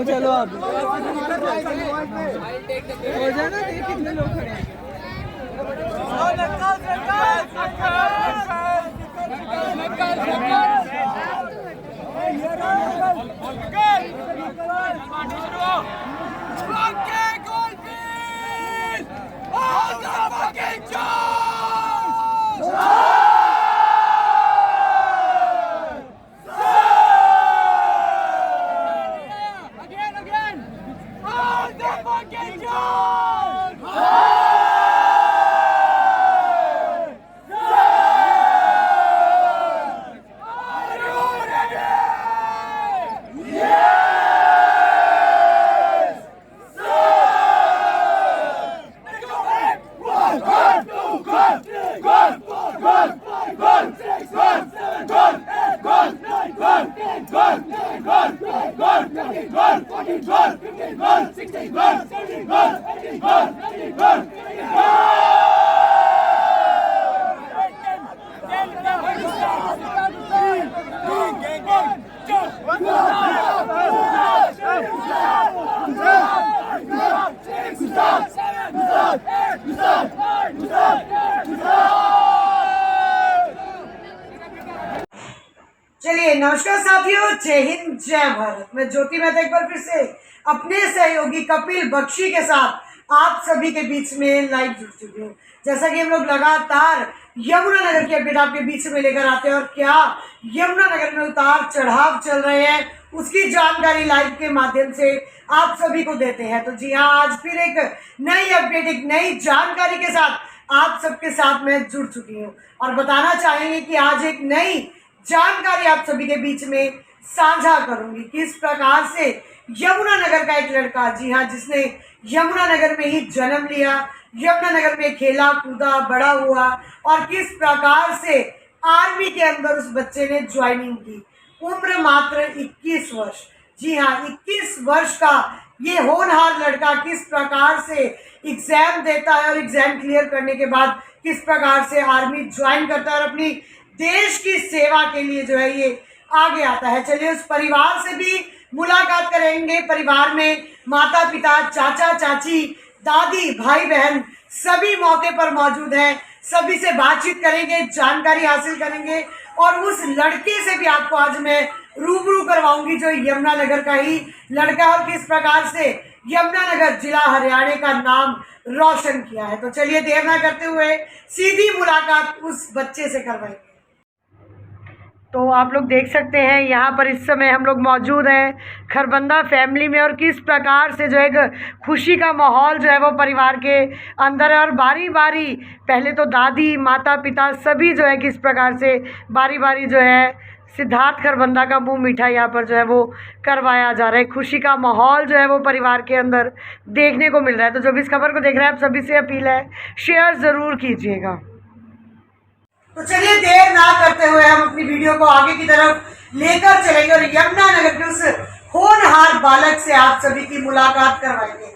चलो आप हो जाना, कितने लोग खड़े हैं। चलिए नमस्कार साथियों, जय हिंद जय भारत। मैं ज्योति मेहता एक बार फिर से अपने सहयोगी कपिल बख्शी के साथ आप सभी के बीच में लाइव जुड़ चुकी हूँ। जैसा कि हम लोग लगातार यमुनानगर की अपडेट आपके बीच में लेकर आते हैं और क्या यमुनानगर में उतार चढ़ाव चल रहे हैं उसकी जानकारी लाइव के माध्यम से आप सभी को देते हैं। तो जी हाँ, आज फिर एक नई अपडेट, एक नई जानकारी के साथ आप सबके साथ मैं जुड़ चुकी हूँ और बताना चाहेंगे कि आज एक नई जानकारी आप सभी के बीच में साझा करूंगी। किस प्रकार से यमुनानगर का एक लड़का, जी हाँ, जिसने यमुनानगर में ही जन्म लिया, यमुनानगर में खेला कूदा बड़ा हुआ और किस प्रकार से आर्मी के अंदर उस बच्चे ने ज्वाइनिंग की। उम्र मात्र 21 वर्ष। जी हाँ, 21 वर्ष का ये होनहार लड़का किस प्रकार से एग्जाम देता है और एग्जाम क्लियर करने के बाद किस प्रकार से आर्मी ज्वाइन करता है और अपनी देश की सेवा के लिए जो है ये आगे आता है। चलिए उस परिवार से भी मुलाकात करेंगे। परिवार में माता पिता, चाचा चाची, दादी, भाई बहन सभी मौके पर मौजूद हैं। सभी से बातचीत करेंगे, जानकारी हासिल करेंगे और उस लड़के से भी आपको आज मैं रूबरू करवाऊंगी जो यमुनानगर का ही लड़का और किस प्रकार से यमुनानगर जिला हरियाणा का नाम रोशन किया है। तो चलिए देर ना करते हुए सीधी मुलाकात उस बच्चे से करवाएंगे। तो आप लोग देख सकते हैं यहाँ पर इस समय हम लोग मौजूद हैं खरबंदा फैमिली में और किस प्रकार से जो है खुशी का माहौल जो है वो परिवार के अंदर है और बारी बारी पहले तो दादी, माता पिता सभी जो है किस प्रकार से बारी बारी जो है सिद्धार्थ खरबंदा का मुंह मीठा यहाँ पर जो है वो करवाया जा रहा है। खुशी का माहौल जो है वो परिवार के अंदर देखने को मिल रहा है। तो जो भी इस खबर को देख रहे हैं आप सभी से अपील है, शेयर ज़रूर कीजिएगा। तो चलिए देर ना करते हुए हम अपनी वीडियो को आगे की तरफ लेकर चलेंगे और यमुनानगर के उस होनहार बालक से आप सभी की मुलाकात करवाएंगे।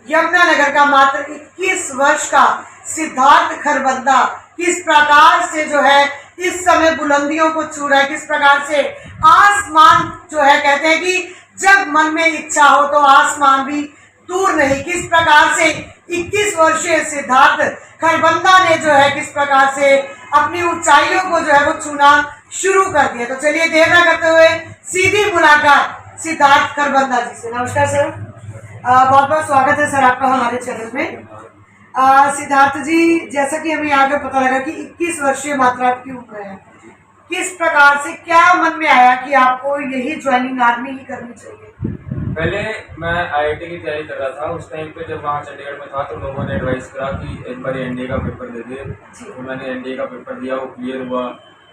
यमुनानगर का मात्र 21 वर्ष का सिद्धार्थ खरबंदा किस प्रकार से जो है इस समय बुलंदियों को छू रहा है, किस प्रकार से आसमान जो है, कहते हैं कि जब मन में इच्छा हो तो आसमान भी दूर नहीं। किस प्रकार से 21 वर्षीय सिद्धार्थ खरबंदा ने जो है किस प्रकार से अपनी ऊंचाइयों को जो है वो छूना शुरू कर दिया। तो चलिए देर ना करते हुए सीधी मुलाकात सिद्धार्थ खरबंदा जी से। नमस्कार सर, बहुत बहुत स्वागत है सर आपका हमारे चैनल में। सिद्धार्थ जी, जैसा कि हमें आगे पता लगा कि 21 वर्षीय मात्र आपकी उम्र है, किस प्रकार से क्या मन में आया कि आपको यही ज्वाइनिंग आर्मी ही करनी चाहिए? पहले मैं आईआईटी की तैयारी कर रहा था। उस टाइम पे जब वहाँ चंडीगढ़ में था तो लोगों ने एडवाइस करा कि एक बार एनडीए का पेपर दे दे। तो मैंने एनडीए का पेपर दिया, वो क्लियर हुआ।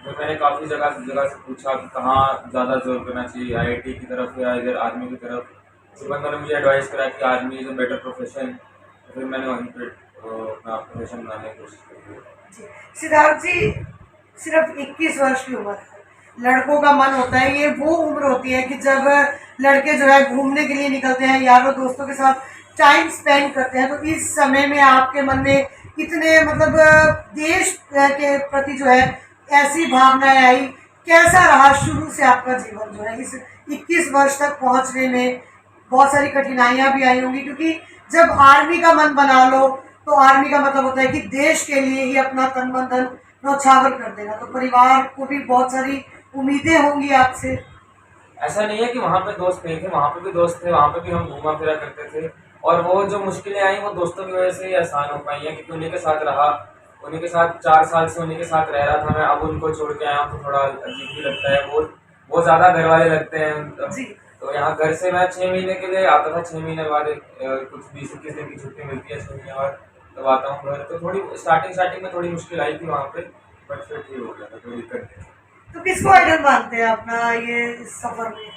तो मैंने काफ़ी जगह से पूछा कि कहाँ ज़्यादा जोर करना चाहिए, आईआईटी की तरफ या इधर आर्मी की तरफ। तो बंदों ने मुझे एडवाइस करा कि army is a better profession. तो फिर मैंने वहीं पर अपना प्रोफेशन बनाने की कोशिश की। सिद्धार्थ जी, सिर्फ 21 वर्ष की उम्र है, लड़कों का मन होता है, ये वो उम्र होती है कि जब लड़के जो है घूमने के लिए निकलते हैं, यारों दोस्तों के साथ टाइम स्पेंड करते हैं। तो इस समय में आपके मन में इतने मतलब देश के प्रति जो है ऐसी भावनाएं आई, कैसा रहा शुरू से आपका जीवन जो है इस 21 वर्ष तक पहुंचने में? बहुत सारी कठिनाइयां भी आई होंगी, क्योंकि जब आर्मी का मन बना लो तो आर्मी का मतलब होता है कि देश के लिए ही अपना तन मन धन न्यौछावर कर देना। तो परिवार को भी बहुत सारी उम्मीदें होंगी आपसे। ऐसा नहीं है कि वहाँ पे दोस्त नहीं थे, वहाँ पे भी दोस्त थे, वहाँ पे भी हम घूमा फिरा करते थे। और वो जो मुश्किलें आई वो दोस्तों की वजह से ही आसान हो पाई हैं, क्योंकि उन्हीं के साथ रहा, उन्हीं के साथ 4 साल से उन्हीं के साथ रह रहा था मैं। अब उनको छोड़ के आया हूँ तो थोड़ा अजीब भी लगता है, वो ज़्यादा घर वाले लगते हैं। जी। तो यहाँ घर से मैं 6 महीने के लिए आता था, 6 महीने बाद कुछ 20-21 दिन की छुट्टी मिलती है 6 महीने बाद, तब आता हूँ घर। तो थोड़ी स्टार्टिंग में थोड़ी मुश्किल आई थी वहाँ पे, बट फिर ठीक हो गया था, कोई दिक्कत नहीं। तो किसको आइडल मानते हैं अपना ये इस सफर में?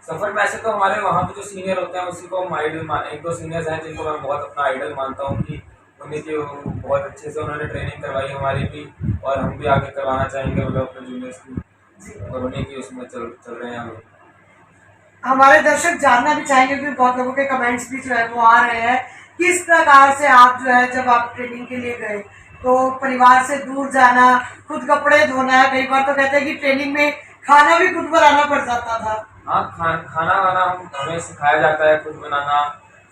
सफर में ऐसे तो हमारे वहाँ पे जो सीनियर होते हैं उसी को हम आइडल मान, 1-2 सीनियर्स हैं जिनको मैं बहुत अपना आइडल मानता हूँ कि उन्हीं की बहुत अच्छे से उन्होंने ट्रेनिंग करवाई हमारी भी, और हम भी आगे करवाना चाहेंगे मतलब अपने जूनियर्स की, और उन्हीं की उसमें चल रहे हैं हम। हमारे दर्शक जानना भी चाहेंगे, क्योंकि बहुत लोगों के कमेंट्स भी जो है वो आ रहे हैं, किस प्रकार से आप जो है जब आप ट्रेनिंग के लिए गए तो परिवार से दूर जाना, खुद कपड़े धोना, कई बार तो कहते हैं कि ट्रेनिंग में खाना भी खुद बनाना पड़ जाता था। हाँ, खाना वाना हमें सिखाया जाता है खुद बनाना।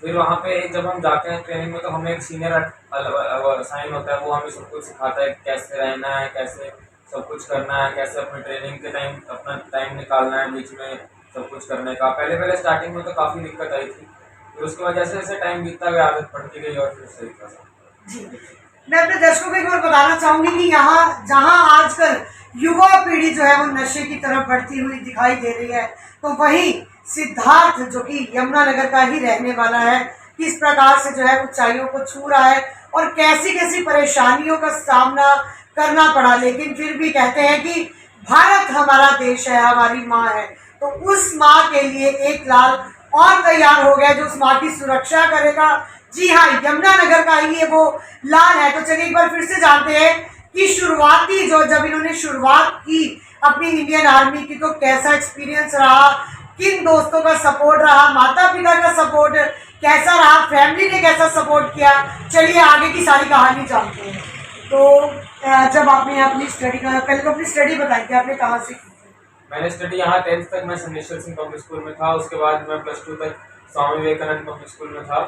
फिर वहाँ पे जब हम जाते हैं ट्रेनिंग में तो हमें एक सीनियर असाइन होता है, वो हमें सब कुछ सिखाता है कैसे रहना है, कैसे सब कुछ करना है, कैसे अपने ट्रेनिंग के टाइम अपना टाइम निकालना है बीच में सब कुछ करने का। पहले स्टार्टिंग में तो काफ़ी दिक्कत आई थी, फिर उसके बाद जैसे जैसे टाइम बीतता गया आदत पड़ती गई और फिर सही था। जी, मैं अपने दर्शकों को एक बार बताना चाहूंगी कि यहाँ जहाँ आजकल युवा पीढ़ी जो है वो नशे की तरफ बढ़ती हुई दिखाई दे रही है, तो वहीं सिद्धार्थ जो कि यमुनानगर का ही रहने वाला है, किस प्रकार से जो है ऊंचाइयों को छू रहा है और कैसी कैसी परेशानियों का सामना करना पड़ा, लेकिन फिर भी कहते हैं कि भारत हमारा देश है, हमारी माँ है, तो उस माँ के लिए एक लाल और तैयार हो गया जो उस माँ की सुरक्षा करेगा। जी हाँ, यमुनानगर का ही ये वो लाल है। तो चलिए एक बार फिर से जानते हैं कि शुरुआती जो जब इन्होंने शुरुआत की अपनी इंडियन आर्मी की, तो कैसा एक्सपीरियंस रहा, किन दोस्तों का सपोर्ट रहा, माता पिता का सपोर्ट कैसा रहा, फैमिली ने कैसा सपोर्ट किया, चलिए आगे की सारी कहानी जानते हैं। तो जब आपने अपनी स्टडी का पहले तो अपनी स्टडी बताई कि आपने कहाँ से की? मैंने स्टडी यहाँ 10th तक मैं सन्नेश्वर सिंह पब्लिक स्कूल में था, उसके बाद मैं +2 तक स्वामी विवेकानंद पब्लिक स्कूल में था,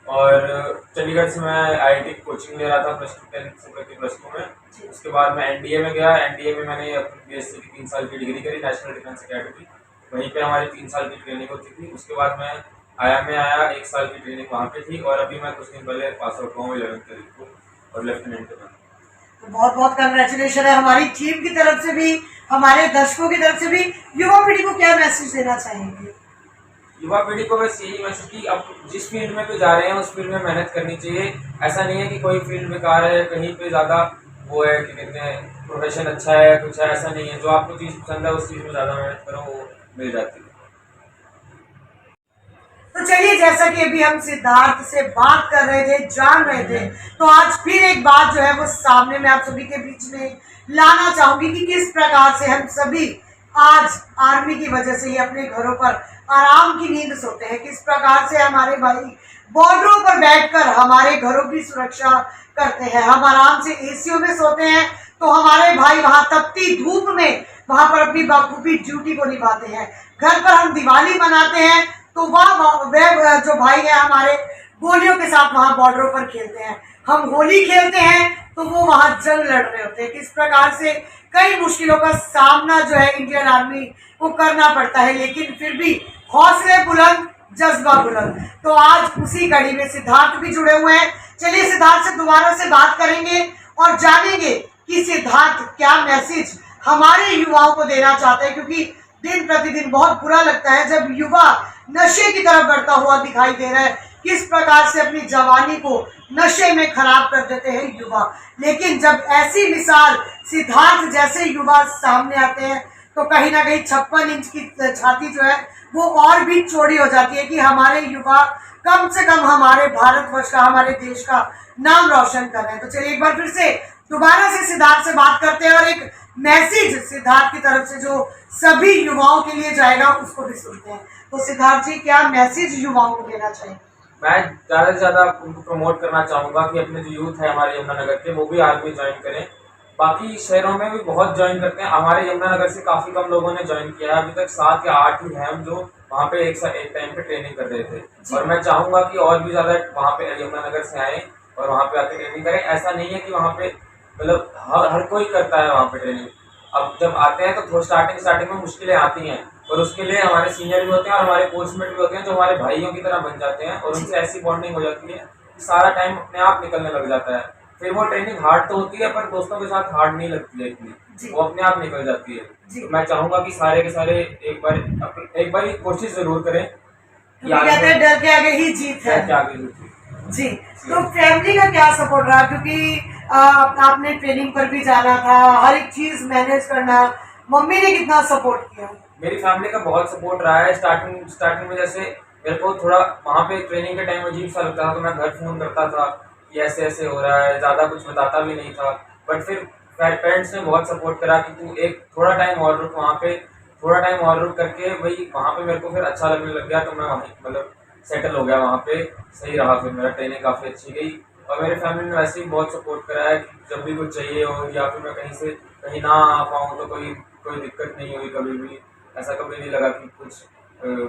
और चंडीगढ़ से मैं IIT की कोचिंग ले रहा था +2 10th से लेकर +2 में। उसके बाद मैं NDA में गया, NDA में मैंने अपनी BSc की 3 साल की डिग्री करी, नेशनल डिफेंस अकेडमी, वहीं पे हमारी 3 साल की ट्रेनिंग होती थी। उसके बाद मैं आया 1 साल की ट्रेनिंग वहाँ पे थी, और अभी मैं कुछ दिन पहले पास आउट हुआ हूँ 11th तारीख को, और लेफ्टिनेंट में। तो बहुत बहुत कंग्रेचुलेशन है हमारी टीम की तरफ से भी, हमारे दर्शकों की तरफ से भी। युवा पीढ़ी को क्या मैसेज देना चाहेंगे? युवा पीढ़ी को बस यही मैसेज कि अब जिस फील्ड में भी जा रहे हैं उस फील्ड में मेहनत करनी चाहिए। ऐसा नहीं है कि कोई फील्ड बेकार है, कहीं पे ज़्यादा वो है कि कहते हैं प्रोफेशन अच्छा है कुछ है, ऐसा नहीं है। जो आपको चीज़ पसंद है उस चीज़ में ज़्यादा मेहनत करो, वो मिल जाती है। तो चलिए, जैसा कि अभी हम सिद्धार्थ से बात कर रहे थे, जान रहे थे, तो आज फिर एक बात जो है वो सामने में आप सभी के बीच में लाना चाहूंगी कि किस प्रकार से हम सभी आज आर्मी की वजह से ही अपने घरों पर आराम की नींद सोते हैं, किस प्रकार से हमारे भाई बॉर्डरों पर बैठकर हमारे घरों की सुरक्षा करते हैं। हम आराम से एसीओ में सोते हैं, तो हमारे भाई वहां तपती धूप में वहां पर अपनी बखूबी ड्यूटी को निभाते हैं। घर पर हम दिवाली मनाते हैं, तो वह जो भाई है हमारे गोलियों के साथ वहां बॉर्डरों पर खेलते हैं। हम होली खेलते हैं, तो वो वहां जंग लड़ रहे होते हैं। किस प्रकार से कई मुश्किलों का सामना जो है इंडियन आर्मी को करना पड़ता है, लेकिन फिर भी हौसले बुलंद, जज्बा बुलंद। तो आज उसी कड़ी में सिद्धार्थ भी जुड़े हुए हैं। चलिए सिद्धार्थ से दोबारा से बात करेंगे और जानेंगे कि सिद्धार्थ क्या मैसेज हमारे युवाओं को देना चाहते हैं, क्योंकि दिन प्रतिदिन बहुत बुरा लगता है जब युवा नशे की तरफ बढ़ता हुआ दिखाई दे रहा है। किस प्रकार से अपनी जवानी को नशे में खराब कर देते हैं युवा। लेकिन जब ऐसी मिसाल सिद्धार्थ जैसे युवा सामने आते हैं, तो कहीं ना कहीं 56 इंच की छाती जो है वो और भी चौड़ी हो जाती है कि हमारे युवा कम से कम हमारे भारतवर्ष का, हमारे देश का नाम रोशन कर रहे हैं। तो चलिए एक बार फिर से दोबारा से सिद्धार्थ से बात करते हैं और एक मैसेज सिद्धार्थ की तरफ से जो सभी युवाओं के लिए जाएगा उसको भी सुनते हैं। तो सिद्धार्थ जी, क्या मैसेज युवाओं को देना चाहिए? मैं ज़्यादा से ज़्यादा उनको प्रमोट करना चाहूँगा कि अपने जो यूथ है हमारे यमुनानगर के, वो भी आर्मी ज्वाइन करें, बाकी शहरों में भी बहुत ज्वाइन करते हैं। हमारे यमुनानगर से काफ़ी कम लोगों ने ज्वाइन किया है, अभी तक 7 या 8 ही हैं हम जो वहाँ पे एक टाइम पे ट्रेनिंग कर रहे थे। और मैं चाहूँगा कि और भी ज़्यादा वहाँ पे यमुनानगर से आएँ और वहाँ पे आके ट्रेनिंग करें। ऐसा नहीं है कि वहाँ पे मतलब हर कोई करता है वहाँ पे ट्रेनिंग। अब जब आते हैं तो स्टार्टिंग में मुश्किलें आती हैं, और उसके लिए हमारे सीनियर भी होते हैं और हमारे कोर्समेट भी होते हैं जो हमारे भाइयों की तरह बन जाते हैं, और उनसे ऐसी बॉन्डिंग हो जाती है कि सारा टाइम अपने आप निकलने लग जाता है। फिर वो ट्रेनिंग हार्ड तो होती है पर दोस्तों के साथ हार्ड नहीं लगती है इतनी, वो अपने आप निकल जाती है। तो मैं चाहूँगा कि सारे के सारे एक बार कोशिश जरूर करें कि कहते हैं डर के आगे ही जीत है। आगे जीत। जी, तो फैमिली का क्या सपोर्ट रहा, क्योंकि आपने ट्रेनिंग पर भी जाना था, हर एक चीज मैनेज करना, मम्मी ने कितना सपोर्ट किया? मेरी फैमिली का बहुत सपोर्ट रहा है। स्टार्टिंग में जैसे मेरे को थोड़ा वहाँ पे ट्रेनिंग के टाइम अजीब सा लगता था, तो मैं घर फ़ोन करता था कि ऐसे ऐसे हो रहा है, ज़्यादा कुछ बताता भी नहीं था। बट फिर पेरेंट्स ने बहुत सपोर्ट करा कि तू एक थोड़ा टाइम और रुक वहाँ पे, थोड़ा टाइम और रुक करके भाई वहाँ पे मेरे को फिर अच्छा लगने लग गया, तो मैं वहीं मतलब सेटल हो गया वहाँ पे। सही रहा, फिर मेरा ट्रेनिंग काफ़ी अच्छी गई। और मेरे फैमिली ने वैसे ही बहुत सपोर्ट करा है कि जब भी कुछ चाहिए हो या फिर मैं कहीं ना आ पाऊँ तो कोई कोई दिक्कत नहीं हुई कभी भी। ऐसा कभी नहीं लगा कि कुछ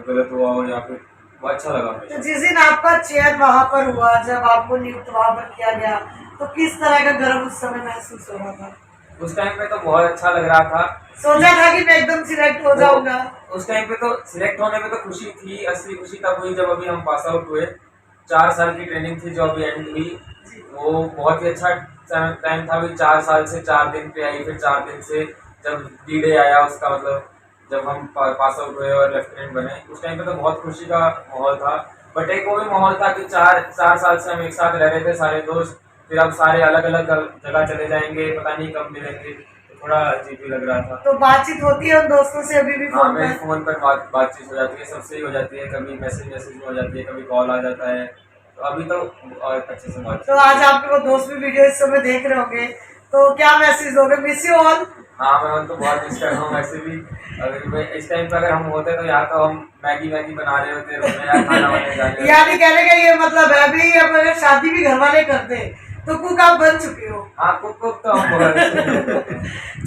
गलत हुआ हो या फिर वो अच्छा लगा तो मुझे। जिस दिन आपका चयन वहाँ पर हुआ, जब आपको नियुक्त वहाँ पर किया गया, तो किस तरह का गर्व उस समय महसूस हो रहा था? उस टाइम पे तो बहुत अच्छा लग रहा था। सोचा था कि मैं एकदम सिलेक्ट हो जाऊंगा? उस टाइम पे तो सिलेक्ट होने पे तो खुशी थी, असली खुशी तब हुई जब अभी हम पास आउट हुए। 4 साल की ट्रेनिंग थी जो अभी एंड हुई, वो बहुत ही अच्छा टाइम था। अभी 4 साल से 4 दिन पे आई, फिर 4 दिन से जब D-Day आया उसका मतलब जब हम पास आउट हुए और लेफ्टिनेंट बने, उस टाइम पे तो बहुत खुशी का माहौल था। बट एक वो भी माहौल था कि 4 साल से हम एक साथ रह रहे थे सारे दोस्त, फिर अब सारे अलग अलग जगह चले जाएंगे, पता नहीं कब मिलेंगे, तो थोड़ा अजीब भी लग रहा था। तो बातचीत होती है उन दोस्तों से अभी भी हाँ, फोन मेरी पर? फ़ोन पर बातचीत हो जाती है, सबसे ही हो जाती है, कभी मैसेज में हो जाती है, कभी कॉल आ जाता है, तो अभी तो और अच्छे से बात। तो आज आपके वो दोस्त भी वीडियो इस समय देख रहे होंगे, तो क्या मैसेज दोगे? Miss you all. हाँ, मैं उनको बहुत मिस कर रहा हूँ। वैसे भी अगर इस टाइम पर अगर हम होते तो यहाँ तो हम मैगी बना रहे होते रूम में, या खाना बनाने जा रहे होते। यानी कहने का ये मतलब है, अभी अब अगर शादी भी घर वाले करते तो कुक आप बन चुके हो। हाँ, कुक तो हम बहुत।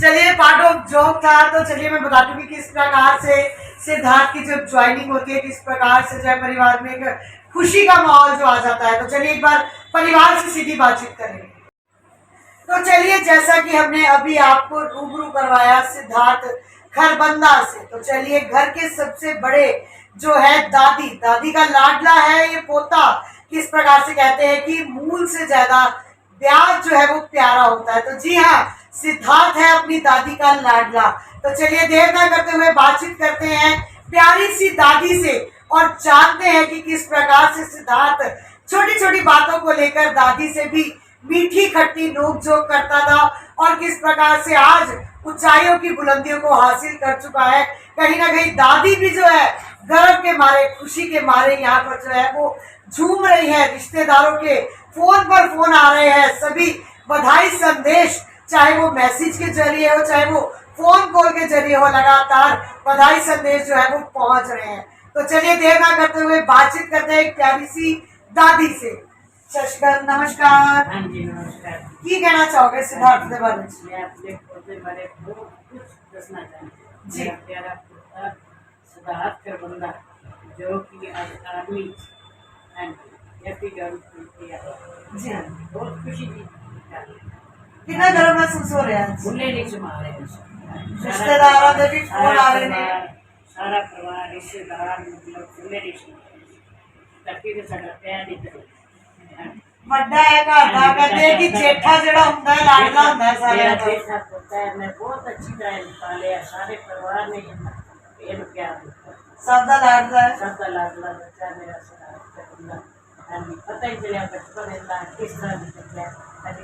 चलिए, पार्ट ऑफ जॉब था, तो चलिए मैं बता दूं कि किस प्रकार से सिद्धार्थ की जब ज्वाइनिंग होती है, किस प्रकार से जो है परिवार में एक खुशी का माहौल जो आ जाता है। तो चलिए एक बार परिवार से सीधी बातचीत करेंगे। तो चलिए, जैसा कि हमने अभी आपको रूबरू करवाया सिद्धार्थ खरबंदा से, तो चलिए घर के सबसे बड़े जो है दादी का लाडला है ये पोता। किस प्रकार से कहते हैं कि मूल से ज्यादा ब्याज जो है वो प्यारा होता है। तो जी हाँ, सिद्धार्थ है अपनी दादी का लाडला। तो चलिए देर ना करते हुए बातचीत करते हैं प्यारी सी दादी से, और जानते हैं कि किस प्रकार से सिद्धार्थ छोटी छोटी बातों को लेकर दादी से भी मीठी खट्टी नोक-झोंक करता था, और किस प्रकार से आज ऊंचाइयों की बुलंदियों को हासिल कर चुका है। कहीं ना कहीं दादी भी जो है गर्व के मारे, खुशी के मारे यहाँ पर जो है वो झूम रही है। रिश्तेदारों के फोन पर फोन आ रहे हैं, सभी बधाई संदेश, चाहे वो मैसेज के जरिए हो, चाहे वो फोन कॉल के जरिए हो, लगातार बधाई संदेश जो है वो पहुंच रहे हैं। तो चलिए देर ना करते हुए बातचीत करते हैं एक प्यारी सी दादी से। शशिकांत, नमस्कार। हाँ जी, नमस्कार। की कहना चाहोगे सिद्धार्थ के बारे में? मैं अपने पोते बारे बहुत कुछ दसना चाहती हूँ। जी। मेरा प्यारा पोता सिद्धार्थ खरबंदा, जो कि आज आर्मी एंड जी हाँ। बहुत खुशी थी। कितना गर्व महसूस हो रहा है? भूले नहीं समारे रिश्तेदारों के भी फोन आ रहे हैं। सारा परिवार रिश्तेदार मतलब भूले नहीं समारे ताकि साडा प्यार नहीं करे। ਵੱਡਾ ਹੈ ਘਰ ਦਾ, ਕਹਿੰਦੇ ਕਿ ਜੇਠਾ ਜਿਹੜਾ ਹੁੰਦਾ ਹੈ ਲਾਡਲਾ ਹੁੰਦਾ ਹੈ ਸਾਰਿਆਂ मेरा ਦਾ। बेटा पोता है, मैं बहुत अच्छी तरह पाले, सारे परिवार ने ये प्यार दिया। ਸਭ ਦਾ ਲਾਡਲਾ ਹੈ। सबका लाडला बच्चा मेरा सिद्धार्थ खरबंदा। पता ही चला बचपन इतना किस तरह निकल गया,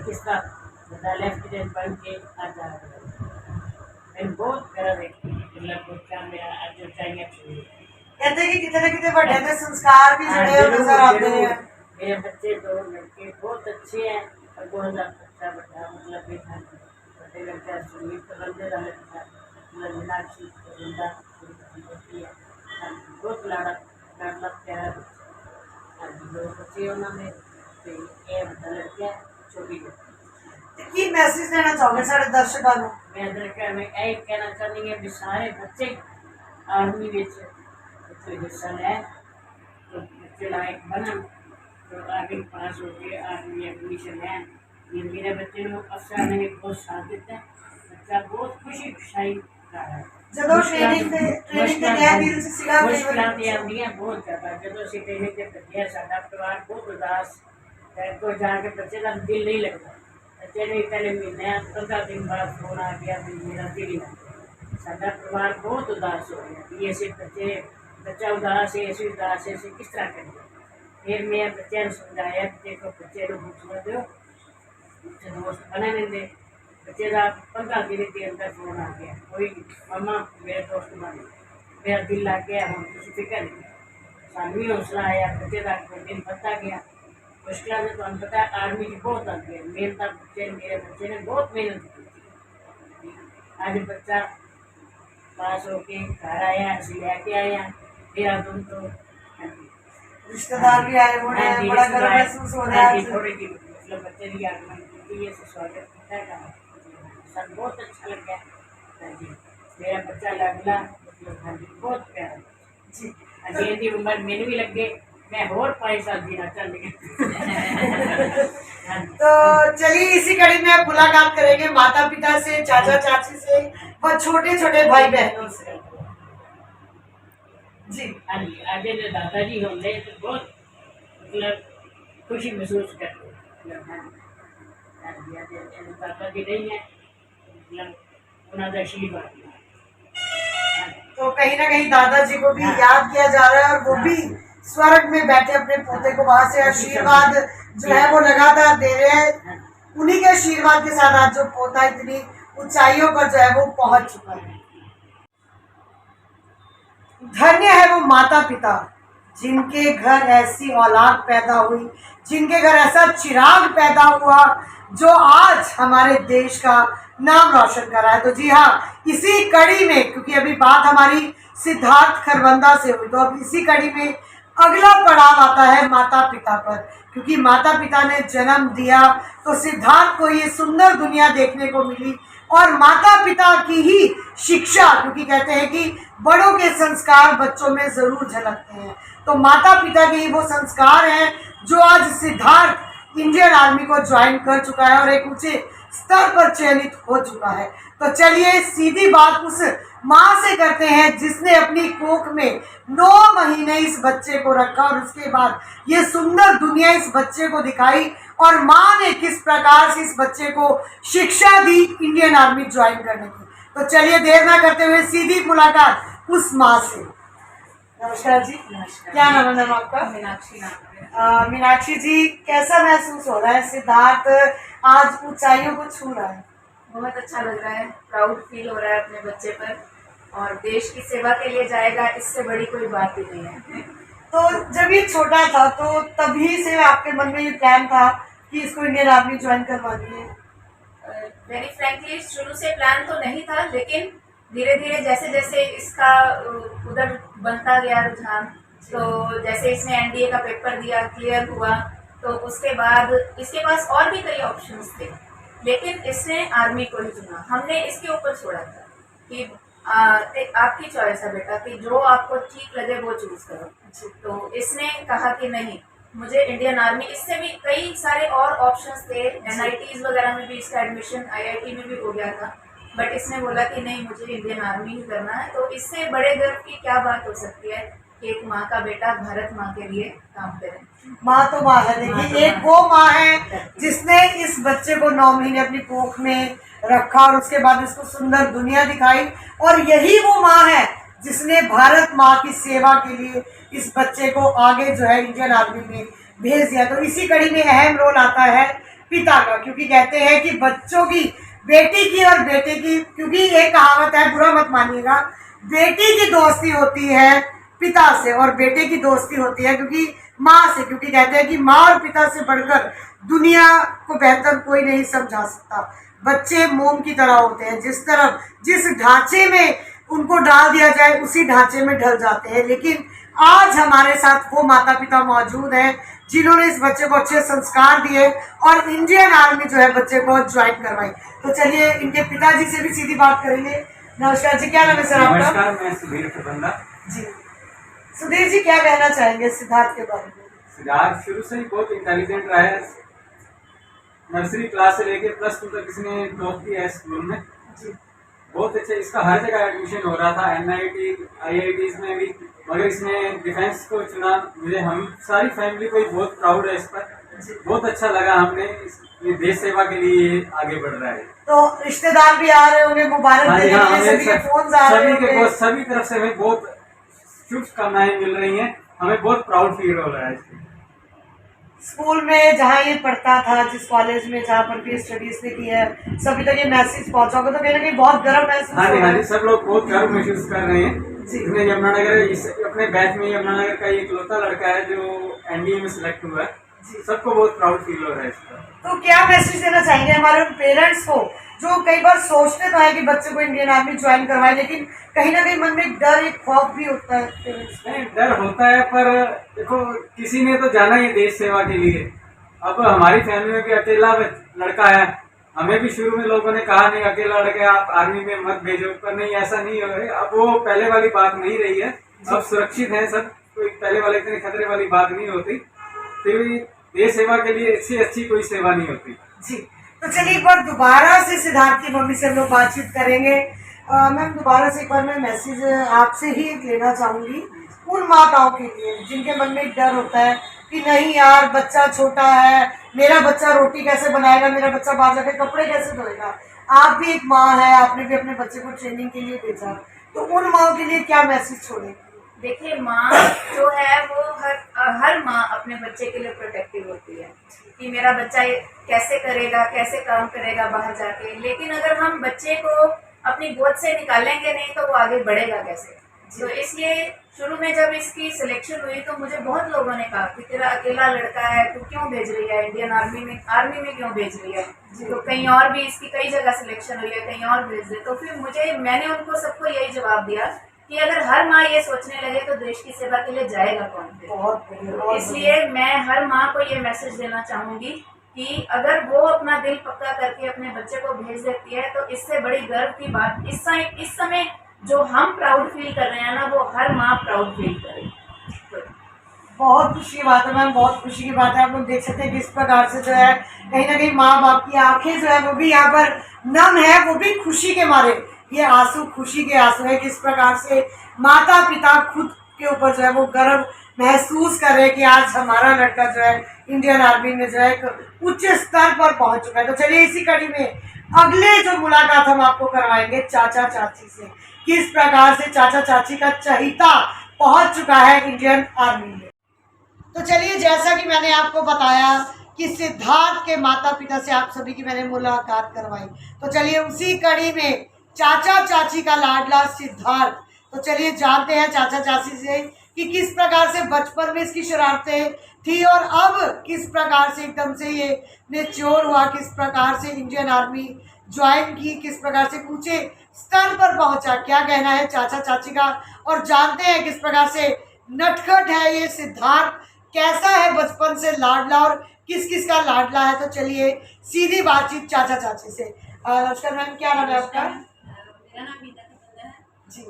किस तरह लेफ्टिनेंट बन के आज आ गया। बहुत गर्व है कि मतलब बच्चा मेरा आज ऊंचाइयां छू। ਕਹਿੰਦੇ कि कितने कितने ਵੱਡੇ ਦੇ संस्कार भी जुड़े हुए नजर आते हैं। मेरे बच्चे 2 लड़के बहुत अच्छे हैं, और 2000 बच्चा बड़ा मतलब बेटा बड़े लड़का सुनीत खरबंदे का लड़का मतलब मीनाक्षी खरबंदा होती है। बहुत लाडला प्यारा बच्चा। 2 बच्चे उन्होंने, ये बड़ा लड़का है, छोटी लड़की। की मैसेज देना चाहोगे सारे दर्शकों को? मैं दरकार में यही कहना चाहती हूँ कि सारे बच्चे आर्मी में हिस्सा लें, तो बच्चे लायक बनन, तो आगे पास होकर आर्मी एडमिशन लें। ये मेरे बच्चे ने अफसर ने भी बहुत साथ दिता है, बच्चा बहुत खुशी खुशाई कर रहा है। ਜਦੋਂ ਟ੍ਰੇਨਿੰਗ ਤੇ ਗਿਆ ਦਿਲ ਚ ਸੀਗਾ ਮੁਸ਼ਕਿਲਾਂ ਤੇ ਆਉਂਦੀਆਂ ਬਹੁਤ ਜ਼ਿਆਦਾ। ਜਦੋਂ ਅਸੀਂ ਟ੍ਰੇਨਿੰਗ ਤੇ ਭੱਜਿਆ ਸਾਡਾ ਪਰਿਵਾਰ ਬਹੁਤ ਉਦਾਸ, ਤੋਂ ਜਾ ਕੇ ਬੱਚੇ ਦਾ ਦਿਲ ਨਹੀਂ ਲੱਗਦਾ। ਬੱਚੇ ਨੇ ਪਹਿਲੇ ਮਹੀਨੇ 15 ਦਿਨ ਬਾਅਦ ਫੋਨ ਆ ਗਿਆ ਵੀ ਮੇਰਾ ਦਿਲ ਨਹੀਂ ਲੱਗਦਾ। ਸਾਡਾ ਪਰਿਵਾਰ ਬਹੁਤ ਉਦਾਸ ਹੋ ਗਿਆ ਵੀ ਅਸੀਂ ਬੱਚਾ ਉਦਾਸ ਹੈ, ਅਸੀਂ ਉਦਾਸ ਹੈ, ਅਸੀਂ ਕਿਸ ਤਰ੍ਹਾਂ ਕਰੀਏ। ਫਿਰ ਮੈਂ ਬੱਚਿਆਂ ਨੂੰ ਸਮਝਾਇਆ ਕਿ ਦੇਖੋ ਬੱਚੇ ਨੂੰ ਹੌਸਲਾ ਦਿਓ, ਬੱਚੇ ਦੋਸਤ ਬਣਾ ਲੈਂਦੇ। बच्चे का 15 दिन के अंदर फोन आ गया, कोई मम्मा मेरे दोस्त बन गए, मेरा दिल लग गया, हम कुछ फिक्र नहीं। सानू भी हौसला आया, बच्चे का दिन बढ़ता गया। मुश्किल से तुम पता है आर्मी की बहुत आती है, मेहनत मेरे बच्चे ने बहुत मेहनत की। आज बच्चा पास होके घर आया, असं लैके आया मेरा तुम तो रिश्तेदार भी आए हुए हैं, बड़ा गर्व महसूस हो रहा है। थोड़ी सी मतलब बच्चे की आगमन की स्वागत किया गया, सब बहुत अच्छा लग गया। हाँ जी, मेरा बच्चा लगला मतलब हाँ जी बहुत प्यारा जी। अजय की उम्र मैंने भी लग गए, मैं और 5 साल जीना चाहती हाँ तो चलिए इसी कड़ी में आप मुलाकात करेंगे माता पिता से, चाचा चाची से और छोटे छोटे भाई बहनों से जी। हाँ जी, आज जो दादाजी होंगे तो बहुत मतलब खुशी महसूस करते मतलब हाँ जी। हाँ जी, आज दादाजी नहीं है मतलब उन्होंने आशीर्वाद। तो कहीं ना कहीं दादाजी को भी याद किया जा रहा है और वो भी स्वर्ग में बैठे अपने पोते को वहां से आशीर्वाद जो है वो लगातार दे रहे हैं। उन्हीं के आशीर्वाद के साथ आज जो पोता इतनी ऊंचाइयों पर जो है वो पहुंच चुका है। धन्य है वो माता पिता जिनके घर ऐसी औलाद पैदा हुई, जिनके घर ऐसा चिराग पैदा हुआ जो आज हमारे देश का नाम रोशन कर रहा है। तो जी हाँ, इसी कड़ी में क्योंकि अभी बात हमारी सिद्धार्थ खरबंदा से हुई, तो अब इसी कड़ी में अगला पड़ाव आता है माता पिता पर, क्योंकि माता पिता ने जन्म दिया तो सिद्धार्थ को ये सुंदर दुनिया देखने को मिली और माता पिता की ही शिक्षा, क्योंकि कहते हैं कि बड़ों के संस्कार बच्चों में जरूर झलकते हैं, तो माता पिता के ही वो संस्कार हैं जो आज सिद्धार्थ इंडियन आर्मी को ज्वाइन कर चुका है और एक ऊंचे स्तर पर चयनित हो चुका है। तो चलिए सीधी बात उस माँ से करते हैं जिसने अपनी कोख में 9 महीने इस बच्चे को रखा और उसके बाद ये सुंदर दुनिया इस बच्चे को दिखाई और माँ ने किस प्रकार से इस बच्चे को शिक्षा दी इंडियन आर्मी ज्वाइन करने की। तो चलिए देर ना करते हुए सीधी मुलाकात उस माँ से। नमस्कार जी। नमस्कार। क्या नाम है मैम आपका? मीनाक्षी नाम है। मीनाक्षी जी, कैसा महसूस हो रहा है सिद्धार्थ आज ऊंचाइयों को छू रहा है? बहुत अच्छा लग रहा है, प्राउड फील हो रहा है अपने बच्चे पर, और देश की सेवा के लिए जाएगा, इससे बड़ी कोई बात ही नहीं है। तो जब ये छोटा था तो तभी से आपके मन में ये प्लान था कि इसको इंडियन आर्मी ज्वाइन करवा दिए? वेरी फ्रैंकली शुरू से प्लान तो नहीं था, लेकिन धीरे धीरे जैसे जैसे इसका उधर बनता गया रुझान, तो जैसे इसने एनडीए का पेपर दिया, क्लियर हुआ, तो उसके बाद इसके पास और भी कई ऑप्शंस थे, लेकिन इसने आर्मी को ही चुना। हमने इसके ऊपर छोड़ा था कि आपकी चॉइस है बेटा, कि जो आपको ठीक लगे वो चूज करो। तो इसने कहा कि नहीं, मुझे इंडियन आर्मी, इससे भी कई सारे और ऑप्शंस थे, एनआईटीज वगैरह में भी इसका एडमिशन आईआईटी में भी हो गया था, बट इसने बोला कि नहीं, मुझे इंडियन आर्मी ही करना है। तो इससे बड़े गर्व की क्या बात हो सकती है कि एक माँ का बेटा भारत माँ के लिए काम करे। माँ तो माँ है, देखिए एक वो माँ है जिसने इस बच्चे को 9 महीने अपनी कोख में रखा और उसके बाद इसको सुंदर दुनिया दिखाई, और यही वो माँ है जिसने भारत माँ की सेवा के लिए इस बच्चे को आगे जो है इंडियन आर्मी में भेज दिया। तो इसी कड़ी में अहम रोल आता है पिता का, क्योंकि कहते हैं कि बच्चों की, बेटी की और बेटे की, क्योंकि एक कहावत है, बुरा मत मानिएगा, बेटी की दोस्ती होती है पिता से और बेटे की दोस्ती होती है क्योंकि माँ से, क्योंकि कहते हैं कि माँ और पिता से बढ़कर दुनिया को बेहतर कोई नहीं समझा सकता। बच्चे मोम की तरह होते हैं, जिस ढांचे में उनको डाल दिया जाए उसी ढांचे में ढल जाते हैं। लेकिन आज हमारे साथ वो माता पिता मौजूद हैं जिन्होंने इस बच्चे को अच्छे संस्कार दिए और इंडियन आर्मी जो है बच्चे को ज्वाइन करवाई। तो चलिए इनके पिताजी से भी सीधी बात करेंगे। नमस्कार जी, क्या नाम है सर आपका? नमस्कार, मैं सुधीर खबंदा। जी सुधीर जी, क्या कहना चाहेंगे सिद्धार्थ के बारे में? सिद्धार्थ शुरू से ही बहुत इंटेलिजेंट रहा है। नर्सरी क्लास से लेके प्लस 2 तक इसने टॉप किया है स्कूल में। जी बहुत अच्छा, इसका हर जगह एडमिशन हो रहा था, NIT IITs में भी, मगर इसने डिफेंस को चुना। मुझे हम सारी फैमिली को ही बहुत प्राउड है इस पर। बहुत अच्छा लगा, हमने ये देश सेवा के लिए आगे बढ़ रहा है। तो रिश्तेदार भी आ रहे होंगे मुबारक हाँ जी, देने हाँ, के लिए, हमें सभी के फोन आ रहे होंगे। सभी तरफ से हमें बहुत शुभकामनाएं मिल रही हैं। हमें बहुत प्राउड फील हो रहा है इसमें। स्कूल में जहाँ ये पढ़ता था, जिस कॉलेज में जहाँ पर भी स्टडीज ने की है, सभी तक ये मैसेज पहुंचा होगा, तो कहीं ना कहीं बहुत गर्व महसूस हाँ जी, हो रहा हाँ जी, है। सब लोग बहुत गर्व महसूस कर रहे हैं। जी। इसमें यमुनानगर अपने बैच में यमुनानगर का इकलौता लड़का है जो NDA में सिलेक्ट हुआ है। सबको बहुत प्राउड फील हो रहा है इसका। तो क्या मैसेज देना चाहेंगे हमारे उन पेरेंट्स को जो कई बार सोचते तो है कि बच्चे को इंडियन आर्मी ज्वाइन करवाए, लेकिन कहीं ना कहीं मन में एक डर, एक खौफ भी होता है पेरेंट्स को? नहीं, डर होता है, पर देखो किसी ने तो जाना ही देश सेवा के लिए। अब हमारी फैमिली में भी अकेला लड़का है। हमें भी शुरू में लोगों ने कहा नहीं, अकेला लड़का आप आर्मी में मत भेजो, पर नहीं, ऐसा नहीं हो रहा है। अब वो पहले वाली बात नहीं रही है, अब सुरक्षित है सब, कोई पहले वाले इतने खतरे वाली बात नहीं होती। फिर भी देश सेवा के लिए इससे अच्छी कोई सेवा नहीं होती। जी, तो चलिए एक बार दोबारा से सिद्धार्थ की मम्मी से हम लोग बातचीत करेंगे। मैम, दोबारा से एक बार मैं मैसेज आपसे ही लेना चाहूँगी उन माताओं के लिए जिनके मन में एक डर होता है कि नहीं यार, बच्चा छोटा है, मेरा बच्चा रोटी कैसे बनाएगा, मेरा बच्चा बाहर जाकर कपड़े कैसे धोएगा। आप भी एक माँ है, आपने भी अपने बच्चे को ट्रेनिंग के लिए भेजा, तो उन माओ के लिए क्या मैसेज छोड़ेंगे? देखिए, माँ जो है वो हर माँ अपने बच्चे के लिए प्रोटेक्टिव होती है कि मेरा बच्चा ये कैसे करेगा, कैसे काम करेगा बाहर जाके। लेकिन अगर हम बच्चे को अपनी गोद से निकालेंगे नहीं तो वो आगे बढ़ेगा कैसे। तो इसलिए शुरू में जब इसकी सिलेक्शन हुई तो मुझे बहुत लोगों ने कहा कि तेरा अकेला लड़का है, तू क्यों भेज रही है इंडियन आर्मी में क्यों भेज रही है, तो कहीं और भी इसकी कई जगह सिलेक्शन हुई है, कहीं और भेज दे। तो फिर मैंने उनको सबको यही जवाब दिया कि अगर हर माँ ये सोचने लगे तो देश की सेवा के लिए जाएगा कौन फिर। बहुत बढ़िया। इसलिए मैं हर माँ को ये मैसेज देना चाहूंगी कि अगर वो अपना दिल पक्का करके अपने बच्चे को भेज देती है तो इससे बड़ी गर्व की बात इस समय जो हम प्राउड फील कर रहे हैं ना, वो हर माँ प्राउड फील करे। बहुत खुशी की बात है मैम, बहुत खुशी की बात है। आप लोग देख सकते हैं कि इस प्रकार से जो है कहीं ना कहीं माँ बाप की आंखें जो है वो भी यहाँ पर नम है, वो भी खुशी के मारे। ये आंसू खुशी के आंसू है। किस प्रकार से माता पिता खुद के ऊपर जो है वो गर्व महसूस कर रहे हैं कि आज हमारा लड़का जो है इंडियन आर्मी में जो है एक उच्च स्तर पर पहुंच चुका है। तो चलिए इसी कड़ी में अगले जो मुलाकात हम आपको करवाएंगे चाचा चाची से, किस प्रकार से चाचा चाची का चहीता पहुंच चुका है इंडियन आर्मी में। तो चलिए, जैसा कि मैंने आपको बताया कि सिद्धार्थ के माता पिता से आप सभी की मैंने मुलाकात करवाई, तो चलिए उसी कड़ी में चाचा चाची का लाडला सिद्धार्थ। तो चलिए जानते हैं चाचा चाची से कि किस प्रकार से बचपन में इसकी शरारतें थी और अब किस प्रकार से एकदम से ये मैच्योर हुआ, किस प्रकार से इंडियन आर्मी ज्वाइन की, किस प्रकार से ऊंचे स्तर पर पहुंचा। क्या कहना है चाचा चाची का, और जानते हैं किस प्रकार से नटखट है ये सिद्धार्थ, कैसा है बचपन से लाडला और किस किस का लाडला है। तो चलिए सीधी बातचीत चाचा चाची से। नमस्कार मैम, क्या नाम है आपका? मेरा नाम बीना खबंदा है। जी,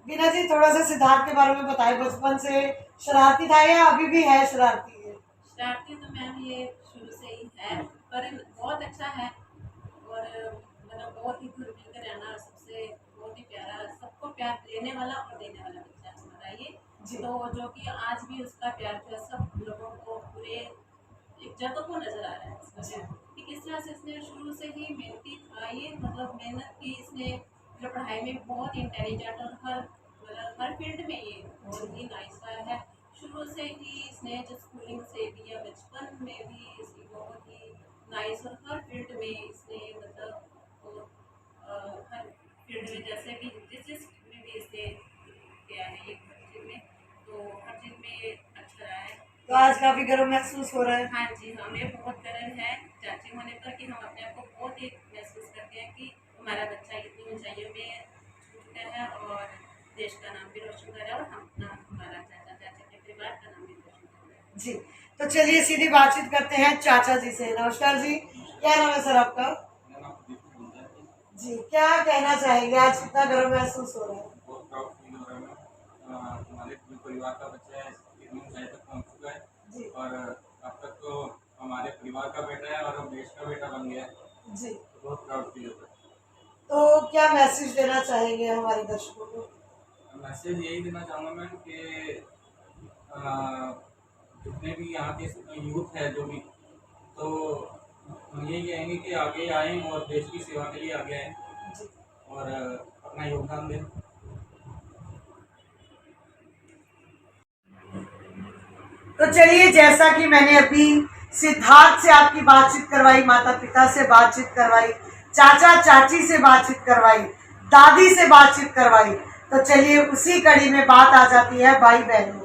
बीना जी, थोड़ा सा सिद्धार्थ के बारे में बताइए। बचपन से शरारती था या अभी भी है शरारती है? शरारती तो मैम ये शुरू से ही है, पर बहुत अच्छा है और मतलब बहुत ही घुल मिल कर रहना, सबसे बहुत ही प्यारा, सबको प्यार लेने वाला और देने वाला बच्चा है हमारा ये। तो जो कि आज भी उसका प्यार जो है सब लोगों को पूरे एक जगह को नजर आ रहा है इसका कि किस तरह से इसने शुरू से ही मेहनती था ये, मतलब मेहनत की इसने, मतलब पढ़ाई में बहुत इंटेलिजेंट और हर फील्ड में ये बहुत ही नाइस है। शुरू से ही इसने जो स्कूलिंग से भी या बचपन में भी इसकी बहुत ही नाइस और हर फील्ड में इसने मतलब हर फील्ड में जैसे कि जिस में भी इसने किया है एक चीज में, तो हर चीज में अच्छा रहा है। तो आज काफी गर्व महसूस हो रहा है। हाँ जी, हमें बहुत गर्व है चाची होने पर कि हम अपने आप को बहुत ही महसूस करते हैं कि हमारा बच्चा इतनी ऊंचाइयों में छूटता है और चलिए सीधी बातचीत करते हैं चाचा जी से। नमस्कार जी, क्या नाम है सर आपका? जी, क्या कहना चाहेंगे, आज कितना गर्व महसूस हो रहा है? बहुत प्राउड फील हो रहा है मैं। हमारे पूरे परिवार का बच्चा है, इतनी ऊंचाई तक पहुंच चुका है जी और अब तक तो हमारे परिवार का बेटा है और अब देश का बेटा बन गया है, जी। तो बहुत प्राउड फील होता है। तो क्या मैसेज देना चाहेंगे हमारे दर्शकों को? मैसेज यही देना चाहूँगा मैं कि जितने भी यहाँ के यूथ है जो भी, तो हम यही कहेंगे कि आगे आएँ और देश की सेवा के लिए आगे आएँ जी। और अपना योगदान दें। तो चलिए, जैसा कि मैंने अभी सिद्धार्थ से आपकी बातचीत करवाई, माता पिता से बातचीत करवाई, चाचा चाची से बातचीत करवाई, दादी से बातचीत करवाई, तो चलिए उसी कड़ी में बात आ जाती है भाई बहनों की।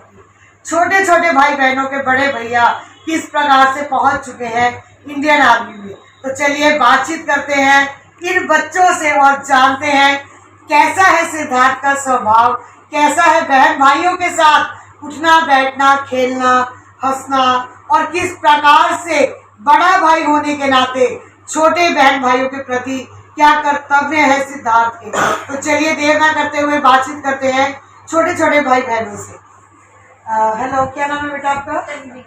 छोटे छोटे भाई बहनों के बड़े भैया किस प्रकार से पहुंच चुके हैं इंडियन आर्मी में। तो चलिए बातचीत करते हैं इन बच्चों से और जानते हैं कैसा है सिद्धार्थ का स्वभाव, कैसा है बहन भाइयों के साथ उठना बैठना, खेलना, हंसना, और किस प्रकार से बड़ा भाई होने के नाते छोटे बहन भाइयों के प्रति क्या कर्तव्य है सिद्धार्थ के। तो चलिए देर ना करते हुए बातचीत करते हैं छोटे छोटे भाई बहनों से। हेलो, क्या नाम है बेटा आपका? तन्वी।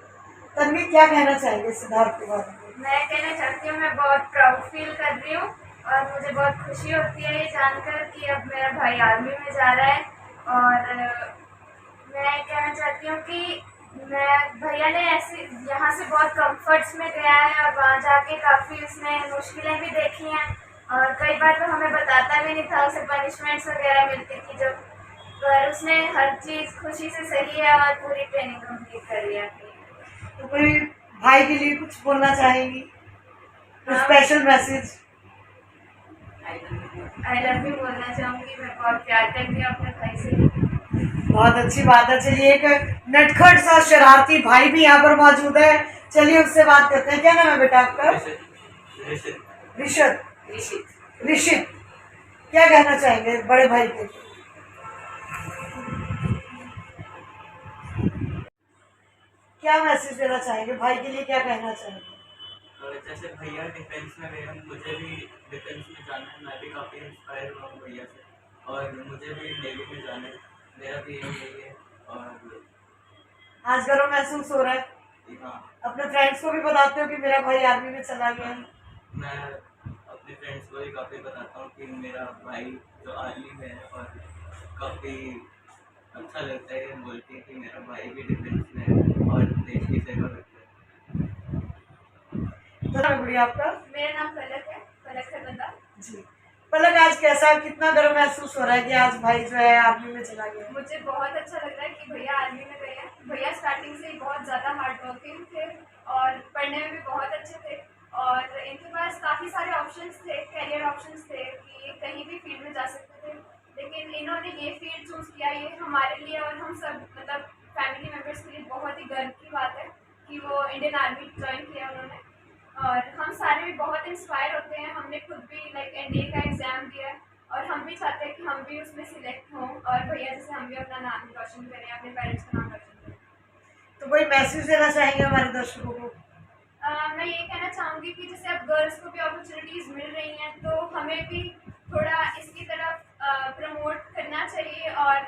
तन्वी, क्या कहना चाहेंगे सिद्धार्थ के बारे में? मैं कहना चाहती हूँ, मैं बहुत प्राउड फील कर रही हूँ और मुझे बहुत खुशी होती है ये जानकर कि अब मेरा भाई आर्मी में जा रहा है। और मैं कहना चाहती हूँ कि भैया ने ऐसे यहाँ से बहुत कंफर्ट्स में गया है और वहाँ जाके काफ़ी उसने मुश्किलें भी देखी हैं और कई बार तो हमें बताता भी नहीं था, उसे पनिशमेंट्स वगैरह मिलती थी जो, पर उसने हर चीज़ खुशी से सही है और पूरी ट्रेनिंग कंप्लीट कर लिया। तो कोई भाई के लिए कुछ बोलना चाहेंगी, कोई special message? I love you बोलना चाहूँगी, मैं बहुत प्यार करती हूँ अपने भाई से। बहुत अच्छी बात है। चलिए, एक नटखट सा शरारती भाई भी यहाँ पर मौजूद है, चलिए उससे बात करते हैं। क्या नाम है बेटा आपका? ऋषित। ऋषित, क्या कहना चाहेंगे बड़े भाई के? क्या मैसेज देना चाहेंगे भाई के लिए, क्या कहना चाहेंगे? जैसे भैया डिफेंस में गए, मुझे भी डिफेंस में जाना है। मैं भी काफ़ी इंस्पायर हुआ हूँ भैया से और मुझे भी नेवी में जाना है, मेरा भी यही है। और आज गर्व महसूस हो रहा है? हाँ, अपने फ्रेंड्स को भी बताते हो कि मेरा भाई आर्मी में चला गया है? मैं अपने फ्रेंड्स को भी काफ़ी बताता हूँ कि मेरा भाई जो आर्मी में है और काफ़ी अच्छा लगता है बोल के कि मेरा भाई भी डिफेंस में है और देश की सेवा करता है। गुड़िया आपका? मेरा नाम फलक है, फलक खरबंदा जी। पलक, आज कैसा, कितना गर्व महसूस हो रहा है कि आज भाई जो है आर्मी में चला गया? मुझे बहुत अच्छा लग रहा है कि भैया आर्मी में गए हैं। भैया स्टार्टिंग से ही बहुत ज़्यादा हार्ड वर्किंग थे और पढ़ने में भी बहुत अच्छे थे और इनके पास काफ़ी सारे ऑप्शंस थे, करियर ऑप्शंस थे कि ये कहीं भी फील्ड में जा सकते थे, लेकिन इन्होंने ये फील्ड चूज़ किया। ये हमारे लिए और हम सब मतलब फैमिली मेम्बर्स के लिए बहुत ही गर्व की बात है कि वो इंडियन आर्मी ज्वाइन किया उन्होंने और हम सारे भी बहुत इंस्पायर होते हैं। हमने खुद भी लाइक एनडीए का एग्ज़ाम दिया है और हम भी चाहते हैं कि हम भी उसमें सिलेक्ट हों और भैया जैसे हम भी अपना नाम रोशन करें, अपने पेरेंट्स का नाम रोशन करें। तो कोई मैसेज देना चाहेंगे हमारे दर्शकों को? मैं ये कहना चाहूँगी कि जैसे अब गर्ल्स को भी अपॉर्चुनिटीज़ मिल रही हैं तो हमें भी थोड़ा इसकी तरफ प्रमोट करना चाहिए और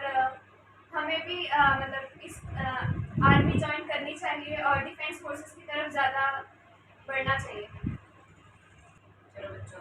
हमें भी मतलब इस आर्मी ज्वाइन करनी चाहिए और डिफेंस फोर्सेस की तरफ ज़्यादा बढ़ना चाहिए। चलो बच्चों,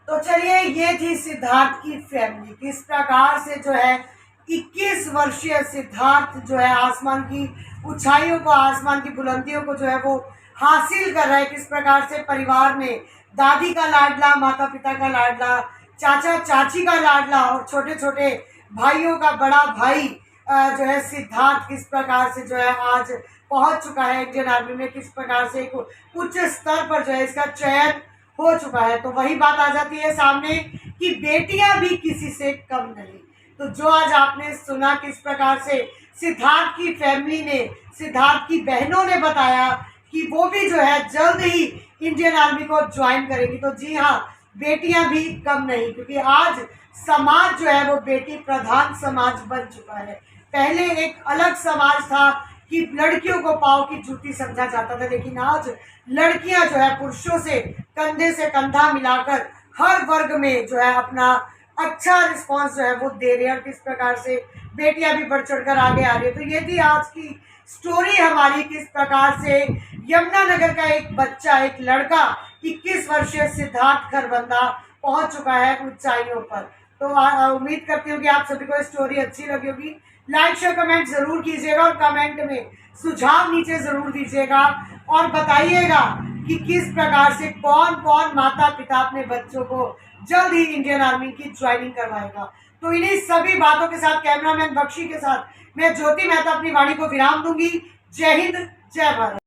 तो चलिए, ये थी सिद्धार्थ की फैमिली, किस प्रकार से जो है 21 वर्षीय सिद्धार्थ जो है आसमान की ऊंचाइयों को, आसमान की बुलंदियों को जो है वो हासिल कर रहा है। किस प्रकार से परिवार में दादी का लाडला, माता पिता का लाडला, चाचा चाची का लाडला और छोटे छोटे भाइयों का बड़ा भाई जो है सिद्धार्थ किस प्रकार से जो है आज पहुंच चुका है इंडियन आर्मी में, किस प्रकार से एक उच्च स्तर पर जो है इसका चयन हो चुका है। तो वही बात आ जाती है सामने कि बेटियां भी किसी से कम नहीं। तो जो आज आपने सुना किस प्रकार से सिद्धार्थ की फैमिली ने, सिद्धार्थ की बहनों ने बताया कि वो भी जो है जल्द ही इंडियन आर्मी को ज्वाइन करेगी। तो जी हाँ, बेटियां भी कम नहीं, क्योंकि आज समाज जो है वो बेटी प्रधान समाज बन चुका है। पहले एक अलग समाज था कि लड़कियों को पाँव की जूती समझा जाता था, लेकिन आज लड़कियां जो है पुरुषों से कंधा मिलाकर हर वर्ग में जो है अपना अच्छा रिस्पांस जो है वो दे रहे हैं, और किस प्रकार से बेटियां भी बढ़ चढ़कर आगे आ रही है। तो ये थी आज की स्टोरी हमारी, किस प्रकार से यमुनानगर का एक बच्चा, एक लड़का 21 वर्षीय सिद्धार्थ खरबंदा पहुंच चुका है ऊंचाइयों पर। तो उम्मीद करती हूँ कि आप सभी को स्टोरी अच्छी लगी होगी। लाइक शेयर कमेंट जरूर कीजिएगा, और कमेंट में सुझाव नीचे जरूर दीजिएगा, और बताइएगा कि किस प्रकार से कौन कौन माता पिता अपने बच्चों को जल्द ही इंडियन आर्मी की ज्वाइनिंग करवाएगा। तो इन्हीं सभी बातों के साथ कैमरामैन बख्शी के साथ मैं ज्योति मेहता अपनी वाणी को विराम दूंगी। जय हिंद, जय भारत।